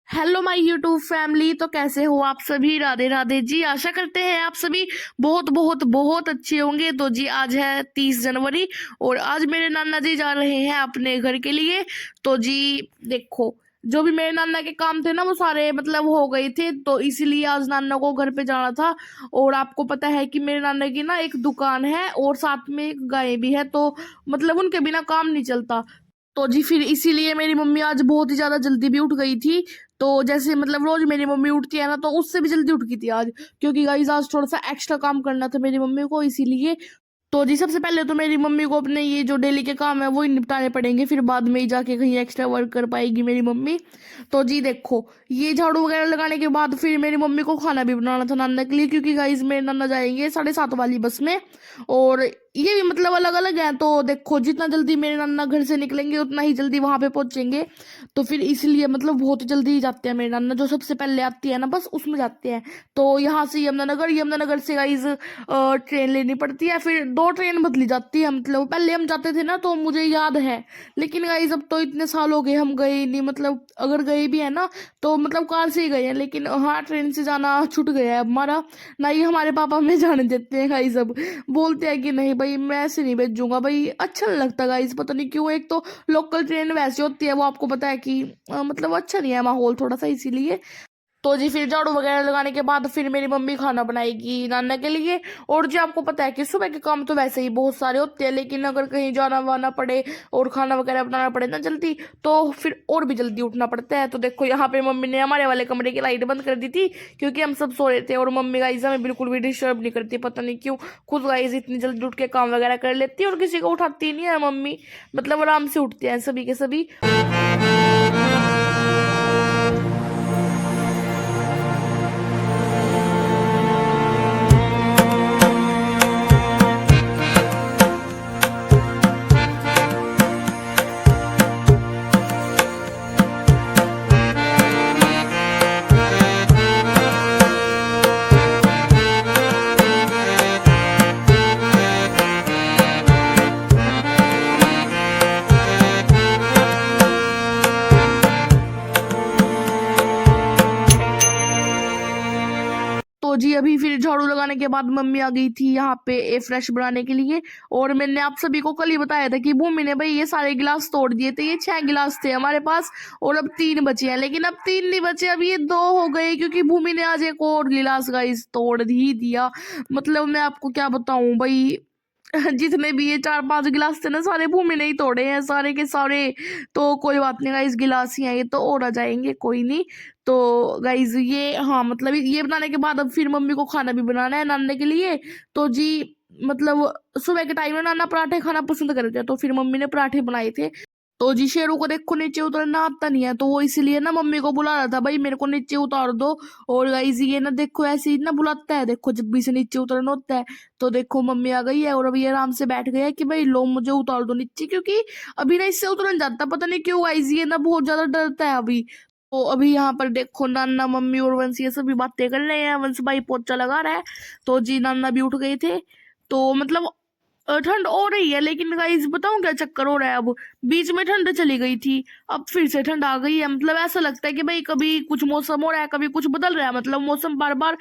Hello my YouTube family. तो कैसे हो आप सभी? राधे राधे जी। आशा करते हैं आप सभी बहुत बहुत बहुत अच्छे होंगे। तो जी आज है 30 जनवरी और आज मेरे नाना जी जा रहे हैं अपने घर के लिए। तो जी देखो, जो भी मेरे नाना के काम थे ना वो सारे मतलब हो गए थे, तो इसीलिए आज नाना को घर पे जाना था। और आपको पता है कि मेरे नाना की ना एक दुकान है और साथ में एक गाय भी है, तो मतलब उनके बिना काम नहीं चलता। तो जी फिर इसीलिए मेरी मम्मी आज बहुत ही ज्यादा जल्दी भी उठ गई थी। तो जैसे मतलब रोज मेरी मम्मी उठती है ना, तो उससे भी जल्दी उठ गई थी आज, क्योंकि गाइस आज थोड़ा सा एक्स्ट्रा काम करना था मेरी मम्मी को, इसीलिए। तो जी सबसे पहले तो मेरी मम्मी को अपने ये जो डेली के काम है वो ही निपटाने पड़ेंगे, फिर बाद में ही जाके कहीं एक्स्ट्रा वर्क कर पाएगी मेरी मम्मी। तो जी देखो, ये झाड़ू वगैरह लगाने के बाद फिर मेरी मम्मी को खाना भी बनाना था नाना के लिए, क्योंकि गाइस मेरे नाना जाएंगे 7:30 वाली बस में। और ये भी मतलब अलग अलग है, तो देखो जितना जल्दी मेरे नाना घर से निकलेंगे उतना ही जल्दी वहां पे पहुंचेंगे। तो फिर इसलिए मतलब बहुत जल्दी ही जाते हैं मेरे नाना, जो सबसे पहले आती है ना बस उसमें जाते हैं। तो यहाँ से यमुनानगर, यमुनानगर से गाइस ट्रेन लेनी पड़ती है, फिर 2 ट्रेन बदली जाती है। मतलब पहले हम जाते थे ना तो मुझे याद है, लेकिन गाइस अब तो इतने साल हो गए हम गए ही नहीं। मतलब अगर गए भी है ना तो मतलब कार से ही गए हैं, लेकिन हाँ ट्रेन से जाना छूट गया है हमारा। ना ही हमारे पापा हमें जाने देते हैं गाइस, अब बोलते हैं कि नहीं भाई मैं ऐसे नहीं भेजूंगा भाई, अच्छा नहीं लगता गाइस, पता नहीं क्यों। एक तो लोकल ट्रेन वैसी होती है, वो आपको पता है कि मतलब अच्छा नहीं है माहौल थोड़ा सा, इसीलिए। तो जी फिर झाड़ू वगैरह लगाने के बाद फिर मेरी मम्मी खाना बनाएगी नाना के लिए। और जी आपको पता है कि सुबह के काम तो वैसे ही बहुत सारे होते हैं, लेकिन अगर कहीं जाना वाना पड़े और खाना वगैरह बनाना पड़े ना जल्दी, तो फिर और भी जल्दी उठना पड़ता है। तो देखो यहाँ पे मम्मी ने हमारे वाले कमरे की लाइट बंद कर दी थी, क्योंकि हम सब सो रहे थे। और मम्मी गाइस हमें बिल्कुल भी डिस्टर्ब नहीं करती, पता नहीं क्यों। खुद गाइस इतनी जल्दी उठ के काम वगैरह कर लेती है और किसी को उठाती नहीं है मम्मी, मतलब आराम से उठते हैं सभी के सभी। तो जी अभी फिर झाड़ू लगाने के बाद मम्मी आ गई थी यहाँ पे ए फ्रेश बनाने के लिए। और मैंने आप सभी को कल ही बताया था कि भूमि ने भाई ये सारे गिलास तोड़ दिए थे, ये 6 गिलास थे हमारे पास और अब 3 बचे हैं। लेकिन अब 3 नहीं बचे, अब ये 2 हो गए, क्योंकि भूमि ने आज एक और गिलास गाइस तोड़ ही दिया। मतलब मैं आपको क्या बताऊं भाई, जितने भी ये 4-5 गिलास थे ना सारे भूमि ने ही तोड़े हैं, सारे के सारे। तो कोई बात नहीं गाइस, गिलास ही हैं ये, तो और आ जाएंगे, कोई नहीं। तो गाइज ये हाँ मतलब ये बनाने के बाद अब फिर मम्मी को खाना भी बनाना है नाना के लिए। तो जी मतलब सुबह के टाइम में नाना पराठे खाना पसंद करते हैं, तो फिर मम्मी ने पराठे बनाए थे। तो जी शेरू को देखो नीचे उतरना आता नहीं है, तो वो इसीलिए ना मम्मी को बुला रहा था, भाई मेरे को नीचे उतार दो। और गाइज ये ना देखो ऐसे ही ना बुलाता है, देखो जब भी से नीचे उतरना होता है। तो देखो मम्मी आ गई है और अभी आराम से बैठ गया है कि भाई लो मुझे उतार दो नीचे, क्योंकि अभी ना इससे उतर नहीं जाता, पता नहीं क्यों गाइज ये ना बहुत ज्यादा डरता है अभी। तो अभी यहाँ पर देखो नाना मम्मी और वंश ये सभी बातें कर रहे हैं, वंश भाई पोछा लगा रहा है। तो जी नाना भी उठ गए थे। तो मतलब ठंड हो रही है, लेकिन गाइस बताऊं क्या चक्कर हो रहा है अब। बीच में ठंड चली गई थी, अब फिर से ठंड आ गई है। मतलब ऐसा लगता है कि भाई कभी कुछ मौसम हो रहा है, कभी कुछ बदल रहा है, मतलब मौसम बार बार।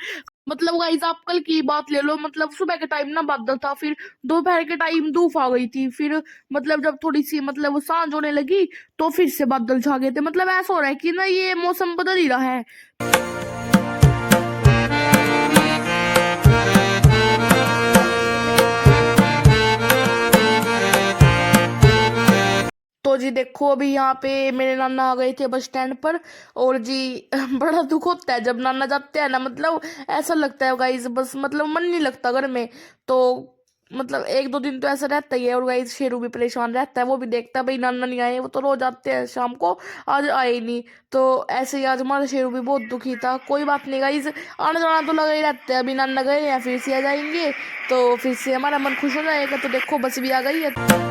मतलब गाइस आप कल की बात ले लो, मतलब सुबह के टाइम ना बादल था, फिर दोपहर के टाइम धूप आ गई थी, फिर मतलब जब थोड़ी सी मतलब सांझ होने लगी तो फिर से बादल छा गए थे। मतलब ऐसा हो रहा है कि ना ये मौसम बदल ही रहा है। तो जी देखो अभी यहाँ पे मेरे नाना आ गए थे बस स्टैंड पर। और जी बड़ा दुख होता है जब नाना जाते हैं ना, मतलब ऐसा लगता है गाइस बस मतलब मन नहीं लगता घर में। तो मतलब 1-2 दिन तो ऐसा रहता ही है। और गाइस शेरू भी परेशान रहता है, वो भी देखता है भाई नाना नहीं आए, वो तो रोज आते हैं शाम को, आज आए ही नहीं। तो ऐसे ही आज हमारा शेरू भी बहुत दुखी था। कोई बात नहीं गाइस, आना जाना तो लगा ही रहता है, अभी नाना गए हैं फिर से आ जाएंगे, तो फिर से हमारा मन खुश हो जाएगा। तो देखो बस भी आ गई है।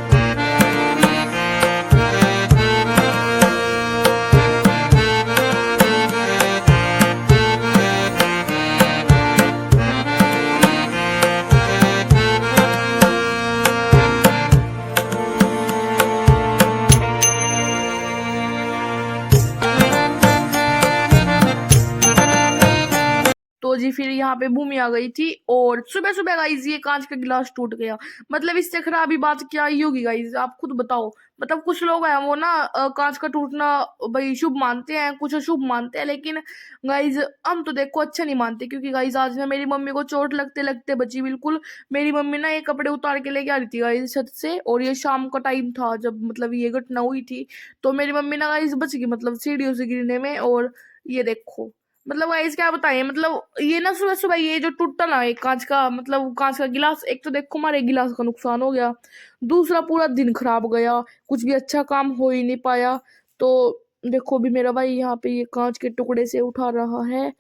जी फिर यहाँ पे भूमि आ गई थी और सुबह सुबह गाइज ये कांच का गिलास टूट गया। मतलब इससे खराब ही बात क्या ही होगी गाइज, आप खुद बताओ। मतलब कुछ लोग हैं वो ना कांच का टूटना भाई शुभ मानते हैं, कुछ अशुभ मानते हैं, लेकिन गाइज हम तो देखो अच्छा नहीं मानते। क्योंकि गाइज आज ना मेरी मम्मी को चोट लगते लगते बची बिल्कुल। मेरी मम्मी ना ये कपड़े उतार के लेके आ रही थी गाइज छत से, और ये शाम का टाइम था जब मतलब ये घटना हुई थी। तो मेरी मम्मी ना गाइज बच गई मतलब सीढ़ियों से गिरने में। और ये देखो मतलब गाइस क्या बताएं, मतलब ये ना सुबह सुबह ये जो टूटा ना एक कांच का मतलब कांच का गिलास, एक तो देखो हमारे गिलास का नुकसान हो गया, दूसरा पूरा दिन खराब गया, कुछ भी अच्छा काम हो ही नहीं पाया। तो देखो भी मेरा भाई यहाँ पे ये कांच के टुकड़े से उठा रहा है।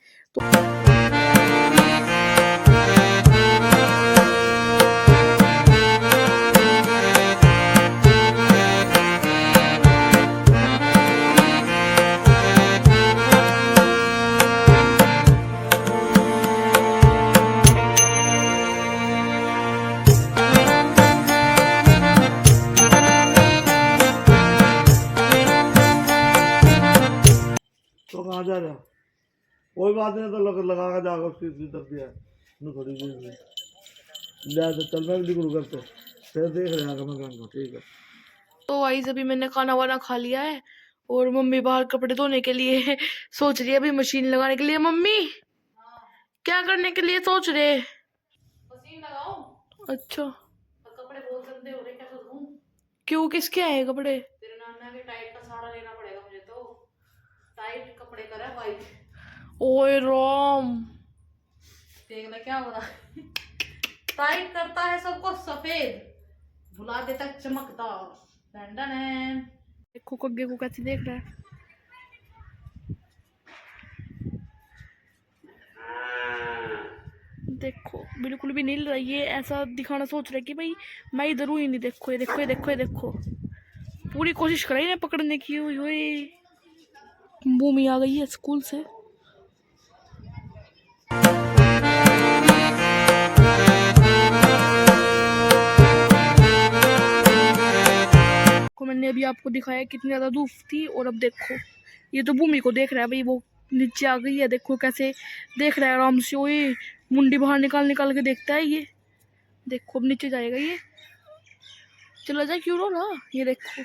तो कहाँ जा रहे हो? कोई बात नहीं, तो लगा के जाकर उसकी तरफ दिया मैं थोड़ी देर में ले तो चल मैं भी निकलू करते फिर देख रहे हैं मैं कहूँगा ठीक है। तो गाइस अभी मैंने खाना वाना खा लिया है और मम्मी बाहर कपड़े धोने के लिए सोच रही है अभी मशीन लगाने के लिए। मम्मी क्या करने के लिए सोच रहे? मशीन लगाओ। अच्छा कपड़े बहुत गंदे हो रहे, कैसे धोऊं? क्यों, किसके आए कपड़े? तेरे नाना के टाइट का साड़ा लेना पड़ेगा मुझे, तो टाइट कपड़े का है वाइट। ओए राम, देख ले क्या हो रहा है। टाइट करता है सबको सफेद, भुला देता है चमकदार। डन है। देखो कग्गे को कैसे देख रहा है। देखो बिल्कुल भी नहीं हिल रहा, ये ऐसा दिखाना सोच रहा है कि भाई मैं इधर हूँ ही नहीं। देखो ये देखो ये देखो ये देखो, पूरी कोशिश कर रही है पकड़ने की। हुई हुई भूमि आ गई है स्कूल से। को मैंने अभी आपको दिखाया कितनी ज्यादा धूप थी, और अब देखो ये तो भूमि को देख रहा है भाई, वो नीचे आ गई है। देखो कैसे देख रहा है आराम से, ओए मुंडी बाहर निकाल निकाल के देखता है ये। देखो अब नीचे जाएगा ये, चला जाए क्यों रो रहा। ये देखो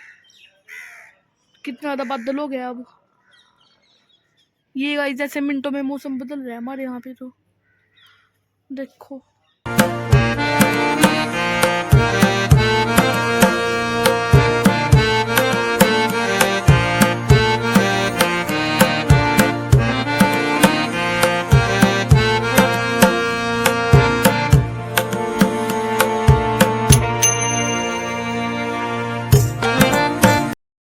कितना ज्यादा बादल हो गया अब। ये गाइस जैसे मिनटों में मौसम बदल रहा है हमारे यहाँ पे, तो देखो।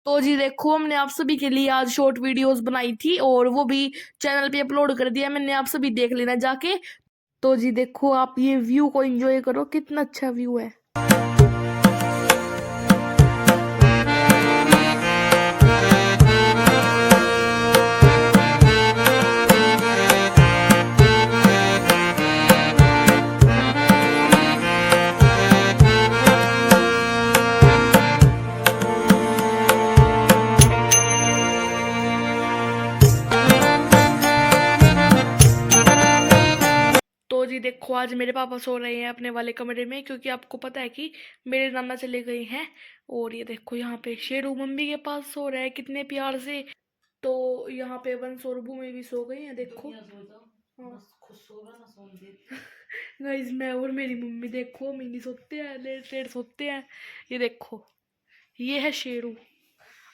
तो जी देखो हमने आप सभी के लिए आज शॉर्ट वीडियोस बनाई थी और वो भी चैनल पे अपलोड कर दिया मैंने, आप सभी देख लेना जाके। तो जी देखो आप ये व्यू को एंजॉय करो, कितना अच्छा व्यू है। तो जी देखो आज मेरे पापा सो रहे हैं अपने वाले कमरे में, क्योंकि आपको पता है कि मेरे नाना चले गए हैं। और ये देखो यहाँ पे शेरू मम्मी के पास सो रहा है कितने प्यार से। तो यहाँ पे वंश और भूमि भी सो गई हैं देखो। गाइस मैं और मेरी मम्मी देखो मिनी सोते हैं, लेट लेट सोते हैं। ये देखो ये है शेरू,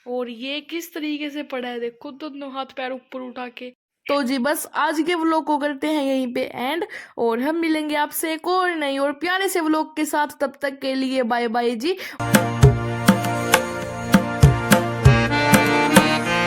और ये किस तरीके से पड़ा है देखो, दोनों हाथ पैर ऊपर उठा के। तो जी बस आज के व्लॉग को करते हैं यहीं पे एंड, और हम मिलेंगे आपसे एक और नई और प्यारे से व्लॉग के साथ। तब तक के लिए बाय बाय जी।